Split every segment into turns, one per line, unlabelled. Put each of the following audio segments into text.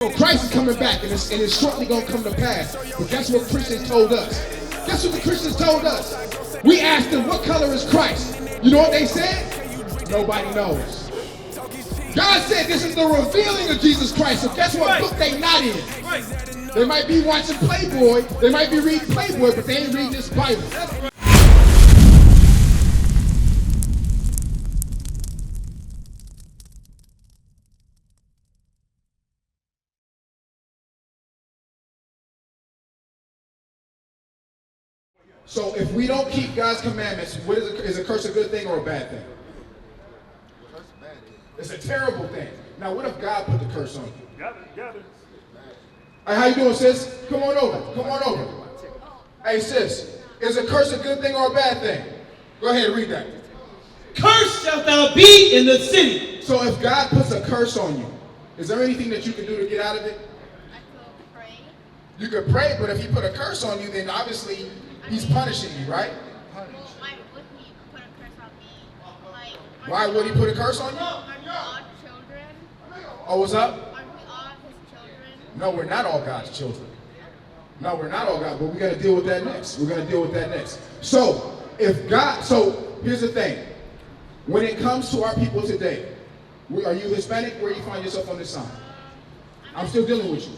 Christ is coming back, and it's shortly going to come to pass. But guess what Christians told us? Guess what the Christians told us? We asked them, what color is Christ? You know what they said? Nobody knows. God said this is the revealing of Jesus Christ. So guess what book they not in? They might be watching Playboy, they might be reading Playboy, but they ain't reading this Bible. So if we don't keep God's commandments, what is a curse a good thing or a bad thing? It's a terrible thing. Now what if God put the curse on you?
Got it.
Hey, how you doing, sis? Come on over. Hey, sis, is a curse a good thing or a bad thing? Go ahead, read that.
Cursed shalt thou be in the city.
So if God puts a curse on you, is there anything that you can do to get out of it?
I could pray.
You could pray, but if he put a curse on you, then obviously he's punishing you, right?
Why would he put a curse on me? Like,
Why would he put a curse on you?
aren't we all children?
Oh, what's up?
Aren't we all his children?
No, we're not all God's children. No, we're not all God, but we got to deal with that next. So, here's the thing. When it comes to our people today, are you Hispanic? Where do you find yourself on this sign? I'm still dealing with you.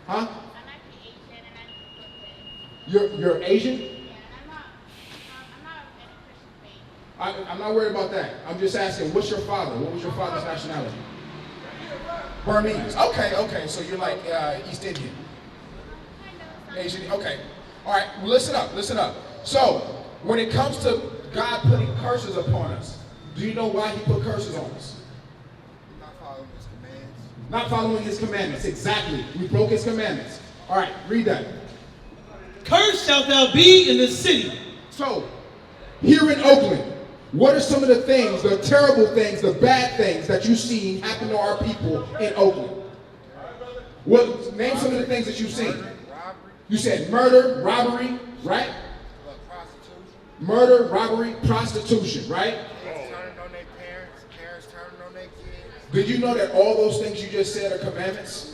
Huh?
I'm actually Asian and I'm
You're Asian?
Yeah, and I'm not of any Christian faith.
I'm not worried about that. I'm just asking, what's your father? What was your father's nationality? Burmese. Okay. So you're like East Indian. Asian. Okay. All right. Well, listen up. So when it comes to God putting curses upon us, do you know why he put curses on us? Not following his commandments. Exactly. We broke his commandments. All right. Read that.
Cursed shalt thou be in the city.
So here in Oakland, what are some of the things, the terrible things, the bad things that you've seen happen to our people in Oakland? Name some of the things that you've seen. You said murder, robbery, right? Murder, robbery, prostitution, right?
Turning on their parents turning on their kids.
Did you know that all those things you just said are commandments?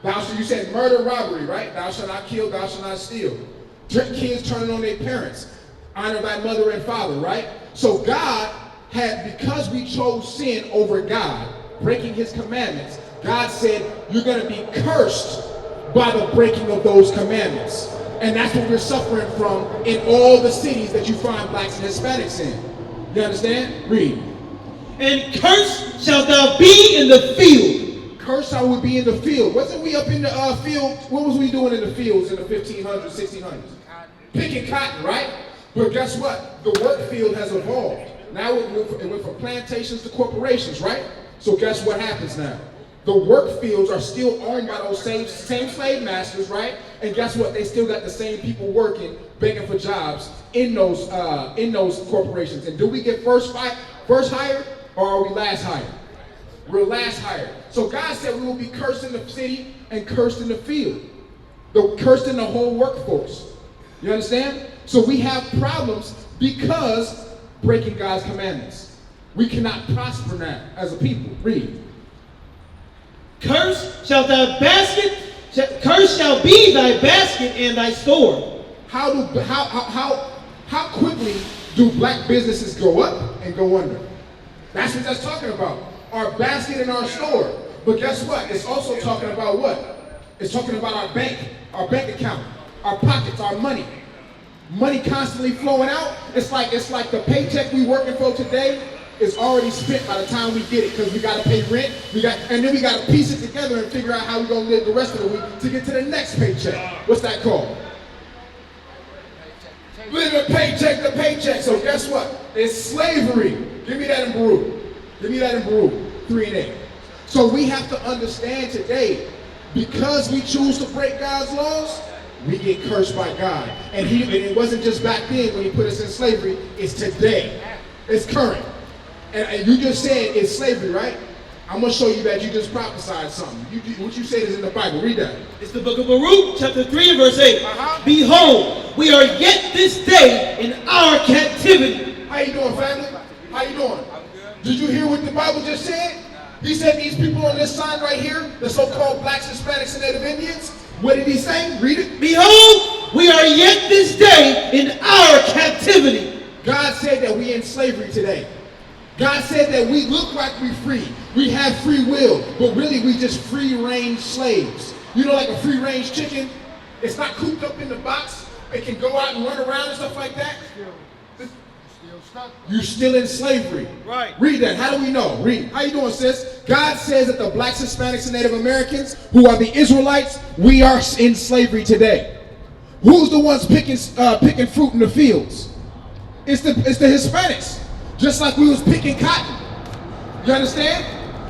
You said murder, robbery, right? Thou shalt not kill, thou shalt not steal. Kids turning on their parents. Honor thy mother and father, right? So God because we chose sin over God, breaking his commandments, God said, you're going to be cursed by the breaking of those commandments. And that's what we're suffering from in all the cities that you find blacks and Hispanics in. You understand? Read.
And cursed shalt thou be in the field.
Cursed I would be in the field. Wasn't we up in the field? What was we doing in the fields in the 1500s, 1600s? Picking cotton, right? But guess what? The work field has evolved. Now it went from plantations to corporations, right? So guess what happens now? The work fields are still owned by those same slave masters, right? And guess what? They still got the same people working, begging for jobs in those corporations. And do we get first hired, or are we last hired? We're last hired. So God said we will be cursed in the city and cursed in the field. Cursed in the whole workforce. You understand? So we have problems because breaking God's commandments. We cannot prosper now as a people. Read.
Cursed shall be thy basket and thy store.
How quickly do black businesses go up and go under? That's what that's talking about. Our basket and our store. But guess what? It's also talking about what? It's talking about our bank account, our pockets, our money. Money constantly flowing out. It's like the paycheck we working for today is already spent by the time we get it, because we got to pay rent, and then we got to piece it together and figure out how we're going to live the rest of the week to get to the next paycheck. What's that called? Living paycheck to paycheck. So guess what? It's slavery. Give me that in Baruch. 3 and 8. So we have to understand today, because we choose to break God's laws, we get cursed by God. And it wasn't just back then when he put us in slavery, it's today. It's current. And you just said it's slavery, right? I'm going to show you that you just prophesied something. What you said is in the Bible. Read that.
It's the book of Baruch, chapter 3 and verse 8. Behold, we are yet this day in our captivity.
How you doing, family? How you doing? Did you hear what the Bible just said? He said these people on this sign right here, the so-called blacks, Hispanics, and Native Indians, what did he say? Read it.
Behold, we are yet this day in our captivity.
God said that we in slavery today. God said that we look like we free. We have free will, but really we just free-range slaves. You know, like a free-range chicken? It's not cooped up in the box. It can go out and run around and stuff like that. You're still in slavery.
Right.
Read that. How do we know? Read. How you doing, sis? God says that the blacks, Hispanics, and Native Americans, who are the Israelites, we are in slavery today. Who's the ones picking fruit in the fields? It's the Hispanics. Just like we was picking cotton. You understand?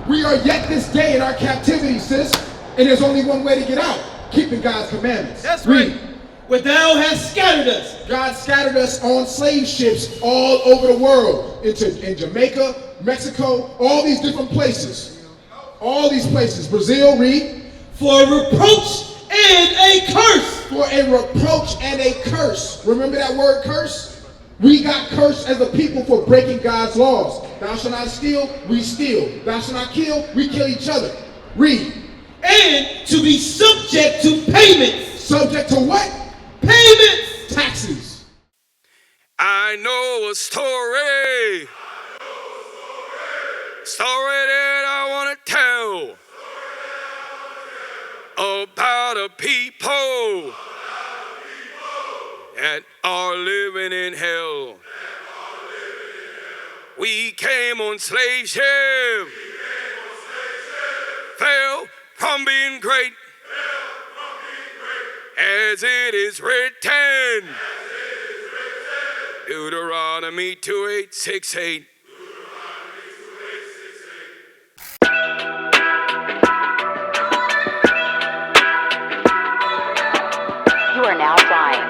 We are yet this day in our captivity, sis. And there's only one way to get out. Keeping God's commandments.
That's
Read.
right. Where thou hast scattered us.
God scattered us on slave ships all over the world. In Jamaica, Mexico, all these different places. All these places. Brazil, read.
For a reproach and a curse.
For a reproach and a curse. Remember that word curse? We got cursed as a people for breaking God's laws. Thou shalt not steal, we steal. Thou shalt not kill, we kill each other. Read.
And to be subject to payments.
Subject to what?
Payments.
Taxes.
I know a story. Story that I want to tell. About a people that are living in hell. We came on slave ship. Fell from being great. As it is written. Deuteronomy 28:6-8.
You are now flying.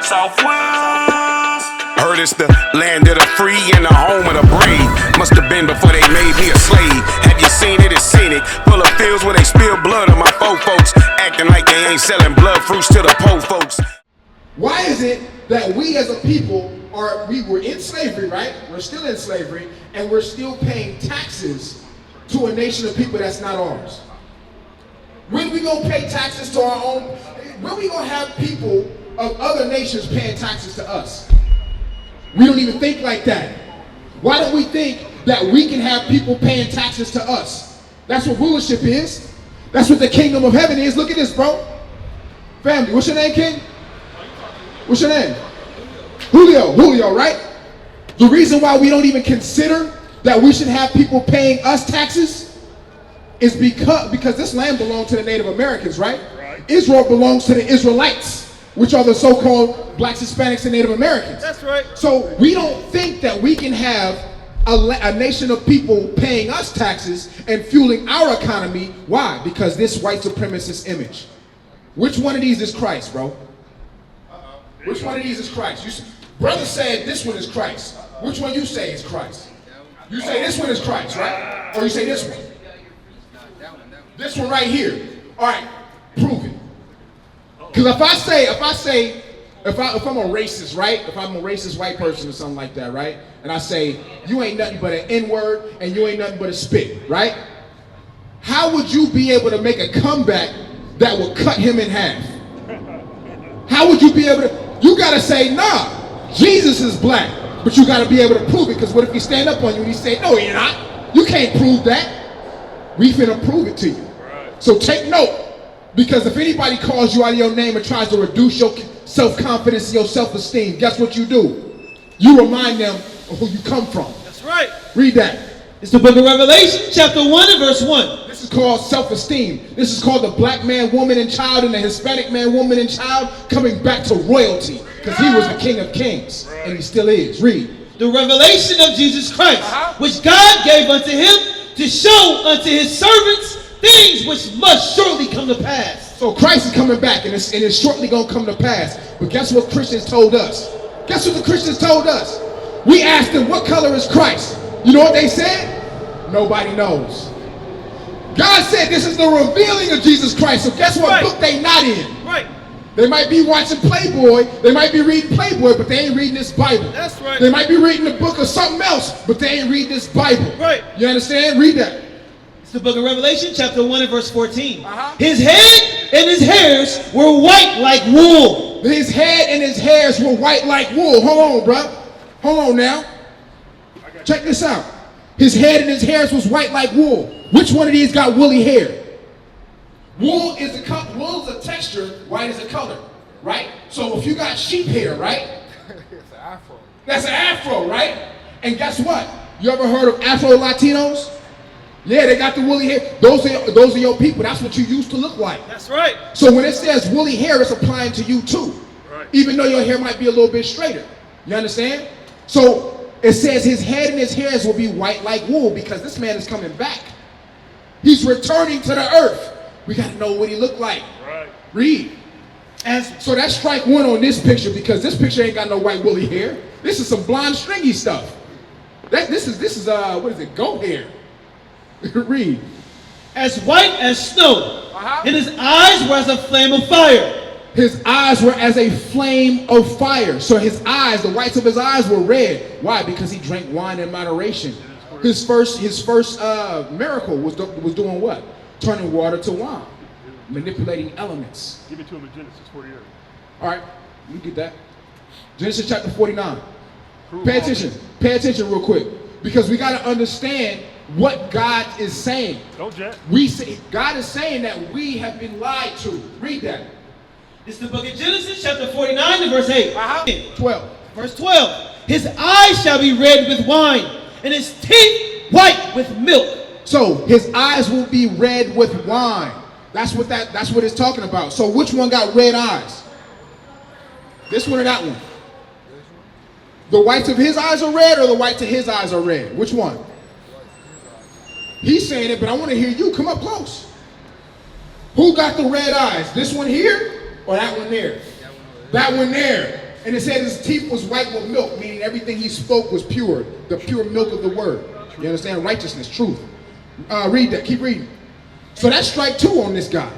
Southwest. Heard it's the land of the free and the home of the brave. Must have been before they made me a slave. Have you seen it? It's scenic. Full of fields where they spill blood on my folks. Acting like they ain't selling blood fruits to the poor folks.
Why is it that we as a people we were in slavery, right? We're still in slavery, and we're still paying taxes to a nation of people that's not ours? When we gonna pay taxes to our own? When we gonna have people of other nations paying taxes to us? We don't even think like that. Why don't we think that we can have people paying taxes to us? That's what rulership is. That's what the kingdom of heaven is. Look at this, bro. Family, what's your name, King? What's your name? Julio, right? The reason why we don't even consider that we should have people paying us taxes is because this land belonged to the Native Americans, right? Israel belongs to the Israelites, which are the so-called blacks, Hispanics, and Native Americans.
That's right.
So we don't think that we can have a nation of people paying us taxes and fueling our economy. Why? Because this white supremacist image. Which one of these is Christ, bro? Which one of these is Christ? Brother said this one is Christ. Which one you say is Christ? You say this one is Christ, right? Or you say this one? This one right here. All right, prove it. Because if I'm a racist, right? If I'm a racist white person or something like that, right? And I say, you ain't nothing but an N-word and you ain't nothing but a spit, right? How would you be able to make a comeback that would cut him in half? How would you be able to? You got to say, nah, Jesus is black. But you got to be able to prove it, because what if he stand up on you and he say, no, you're not. You can't prove that. We finna prove it to you. So take note, because if anybody calls you out of your name and tries to reduce your self-confidence and your self-esteem, guess what you do? You remind them of who you come from.
That's right.
Read that.
It's the book of Revelation, chapter 1 and verse 1.
This is called self-esteem. This is called the black man, woman, and child, and the Hispanic man, woman, and child coming back to royalty, because he was the King of Kings, and he still is. Read.
The revelation of Jesus Christ, which God gave unto him to show unto his servants things which must surely come to pass.
So Christ is coming back, and it's shortly going to come to pass. But guess what Christians told us? Guess what the Christians told us? We asked them, what color is Christ? You know what they said? Nobody knows. God said this is the revealing of Jesus Christ. So guess what book they not in?
Right.
They might be watching Playboy, they might be reading Playboy, but they ain't reading this Bible.
That's right.
They might be reading the book of something else, but they ain't reading this Bible.
Right.
You understand? Read that.
It's the book of Revelation, chapter 1 and verse 14. His head and his hairs were white like wool.
His head and his hairs were white like wool. Hold on, bruh. Hold on now. Check this out. His head and his hairs was white like wool. Which one of these got woolly hair? Wool is a texture, white is a color, right? So if you got sheep hair, right?
It's an afro.
That's an afro, right? And guess what? You ever heard of Afro Latinos? Yeah, they got the woolly hair. Those are your people. That's what you used to look like.
That's right.
So when it says woolly hair, it's applying to you too. Right. Even though your hair might be a little bit straighter. You understand? So it says his head and his hairs will be white like wool because this man is coming back. He's returning to the earth. We got to know what he looked like. Right. Read. So that's strike one on this picture because this picture ain't got no white woolly hair. This is some blonde stringy stuff. This is what is it? Goat hair. Read.
As white as snow, and his eyes were as a flame of fire.
His eyes were as a flame of fire. So his eyes, the whites of his eyes were red. Why? Because he drank wine in moderation. His first miracle was doing what? Turning water to wine, manipulating elements.
Give it to him in Genesis 48.
All right, you get that. Genesis chapter 49. Pay attention real quick, because we got to understand what God is saying.
Don't jet.
God is saying that we have been lied to. Read that.
It's the book of Genesis, chapter 49 and verse 8.
12.
Verse 12. His eyes shall be red with wine, and his teeth white with milk.
So his eyes will be red with wine. That's what it's talking about. So which one got red eyes? This one or that one? The whites of his eyes are red or the whites of his eyes are red? Which one? He's saying it, but I want to hear you. Come up close. Who got the red eyes? This one here or that one there? That one there. And it said his teeth was white with milk, meaning everything he spoke was pure. The pure milk of the word. You understand? Righteousness, truth. Read that. Keep reading. So that's strike two on this guy.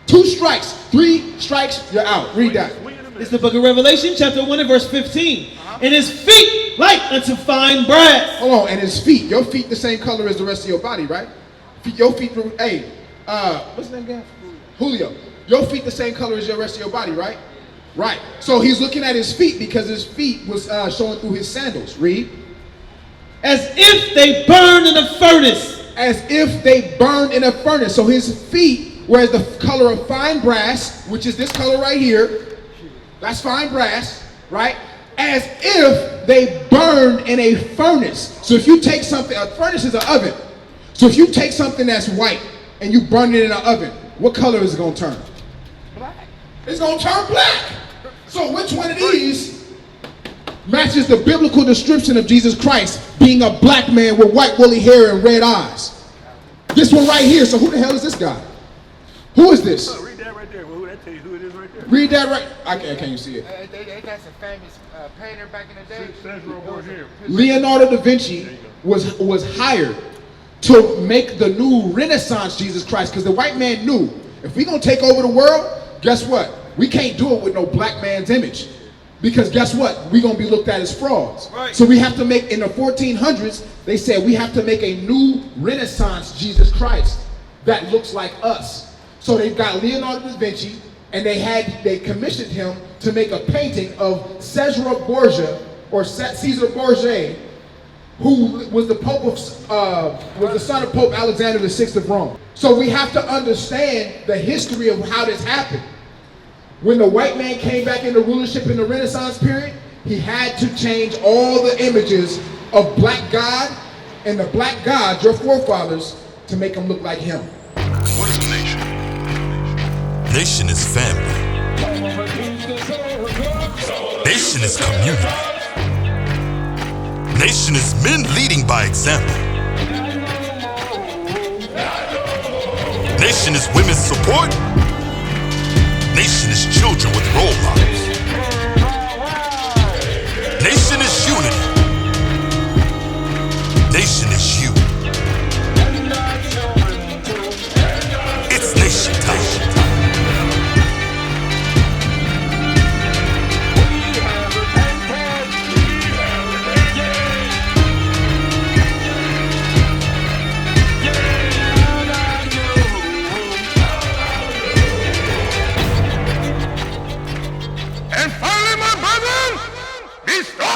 2 strikes. 3 strikes, you're out. Read that.
It's the book of Revelation, chapter 1 and verse 15. And his feet like unto fine brass.
Hold on. And his feet. Your feet the same color as the rest of your body, right? Your feet, hey, what's his name again? Julio. Your feet the same color as the rest of your body, right? Right. So he's looking at his feet because his feet was showing through his sandals. Read.
As if they burned in a furnace.
As if they burned in a furnace. So his feet were the color of fine brass, which is this color right here. That's fine brass, right? As if they burned in a furnace. So if you take something, a furnace is an oven. So if you take something that's white and you burn it in an oven, what color is it going to turn? Black. It's going to turn black. So which one of these matches the biblical description of Jesus Christ being a black man with white woolly hair and red eyes? This one right here. So who the hell is this guy? Who is this?
Oh, read that right there. Well, that tell you who it is right there.
Read that right. Can't you see it?
They got some famous painter back in the day.
Sandro Borgia.
Leonardo da Vinci was hired to make the new Renaissance Jesus Christ, because the white man knew if we're going to take over the world, guess what? We can't do it with no black man's image. Because guess what? We're going to be looked at as frauds. Right. So we have to make, in the 1400s, they said we have to make a new Renaissance Jesus Christ that looks like us. So they've got Leonardo da Vinci, and they commissioned him to make a painting of Caesar Borgia, or Caesar Borgia, who was the Pope of, was the son of Pope Alexander VI of Rome. So we have to understand the history of how this happened. When the white man came back into rulership in the Renaissance period, he had to change all the images of black God and the black gods, your forefathers, to make them look like him.
What is a nation? Nation is family. Nation is community. Nation is men leading by example. Nation is women's support. Nation is children with role models. Nation is unity. Nation is you. It's nation time. And finally, my brethren, be strong.